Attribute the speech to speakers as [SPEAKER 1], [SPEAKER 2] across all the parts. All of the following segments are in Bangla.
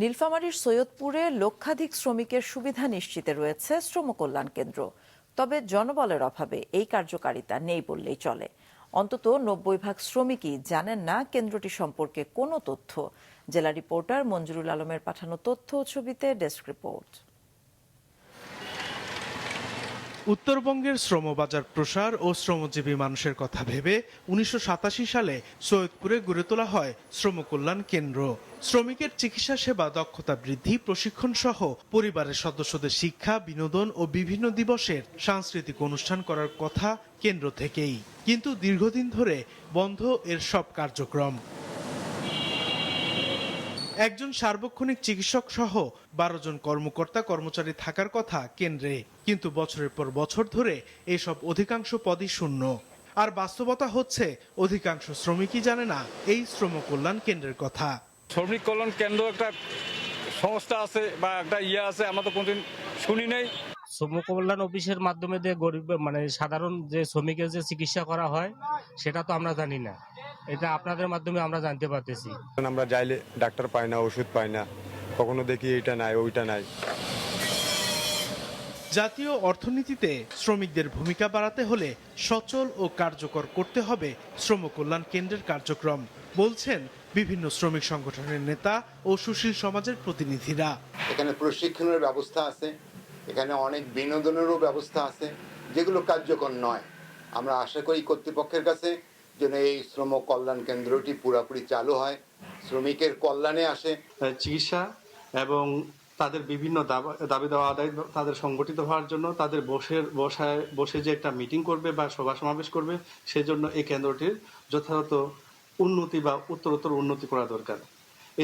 [SPEAKER 1] নীলফামারীর সৈয়দপুরে লক্ষাধিক শ্রমিকের সুবিধা নিশ্চিতে রয়েছে শ্রম কল্যাণ কেন্দ্র। তবে জনবলের অভাবে এই কার্যকারিতা নেই বললেই চলে। অন্তত ৯০% শ্রমিকই জানেন না কেন্দ্রটি সম্পর্কে কোনো তথ্য। জেলা রিপোর্টার মঞ্জুরুল আলমের পাঠানো তথ্য ও ছবিতে ডেস্ক রিপোর্ট।
[SPEAKER 2] উত্তরবঙ্গের শ্রমবাজার প্রসার ও শ্রমজীবী মানুষের কথা ভেবে ১৯৮৭ সালে সৈয়দপুরে গড়ে তোলা হয় শ্রম কল্যাণ কেন্দ্র। শ্রমিকের চিকিৎসা সেবা, দক্ষতা বৃদ্ধি, প্রশিক্ষণ সহ পরিবারের সদস্যদের শিক্ষা, বিনোদন ও বিভিন্ন দিবসের সাংস্কৃতিক অনুষ্ঠান করার কথা কেন্দ্র থেকেই। কিন্তু দীর্ঘদিন ধরে বন্ধ এর সব কার্যক্রম। একজন সার্বক্ষণিক চিকিৎসক সহ ১২ জন কর্মকর্তা কর্মচারী থাকার কথা কেন্দ্রে, কিন্তু বছরের পর বছর ধরে এসব অধিকাংশ পদই শূন্য। আর বাস্তবতা হচ্ছে অধিকাংশ শ্রমিকই জানে না এই শ্রম কল্যাণ কেন্দ্রের কথা।
[SPEAKER 3] শ্রমিক কল্যাণ কেন্দ্র একটা সংস্থা আছে বা একটা আছে, আমরা তো কোনদিন শুনি নাই।
[SPEAKER 4] শ্রম কল্যাণ অফিসের মাধ্যমে যে গরিব সাধারণ যে শ্রমিকের যে চিকিৎসা করা হয় সেটা তো আমরা জানি না। এটা আপনাদের মাধ্যমে আমরা জানতে পারতেছি।
[SPEAKER 5] আমরা যাইলে ডাক্তার পাই না, ওষুধ পাই না, কখনো দেখি এটা নাই ওইটা নাই।
[SPEAKER 2] জাতীয় অর্থনীতিতে শ্রমিকদের ভূমিকা বাড়াতে হলে সচল ও কার্যকর করতে হবে শ্রম কল্যাণ কেন্দ্রের কার্যক্রম, বলছেন বিভিন্ন শ্রমিক সংগঠনের নেতা ও সুশীল সমাজের প্রতিনিধিরা।
[SPEAKER 6] এখানে প্রশিক্ষণের ব্যবস্থা আছে, এখানে অনেক বিনোদনেরও ব্যবস্থা আছে, যেগুলো কার্যকর নয়। আমরা আশা করি কর্তৃপক্ষের কাছে যেন এই শ্রম কল্যাণ কেন্দ্রটি পুরোপুরি চালু হয়, শ্রমিকের কল্যাণে আসে।
[SPEAKER 7] চিকিৎসা এবং তাদের বিভিন্ন দাবি দেওয়া আদায় তাদের সংগঠিত হওয়ার জন্য তাদের বসে যে একটা মিটিং করবে বা সভা সমাবেশ করবে, সেজন্য এই কেন্দ্রটির যথাযথ উন্নতি বা উত্তরোত্তর উন্নতি করা দরকার।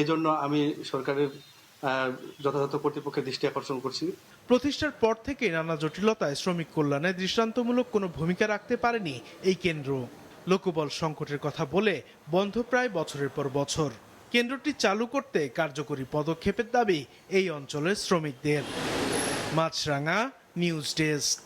[SPEAKER 7] এই জন্য আমি সরকারের যথাযথ কর্তৃপক্ষের দৃষ্টি আকর্ষণ করছি।
[SPEAKER 2] প্রতিষ্ঠার পর থেকে নানা জটিলতায় শ্রমিক কল্যাণে দৃষ্টান্তমূলক কোনো ভূমিকা রাখতে পারেনি এই কেন্দ্র। লোকবল সংকটের কথা বলে বন্ধ প্রায় বছরের পর বছর। কেন্দ্রটি চালু করতে কার্যকরী পদক্ষেপের দাবি এই অঞ্চলের শ্রমিকদের। মাছরাঙা, নিউজ ডেস্ক।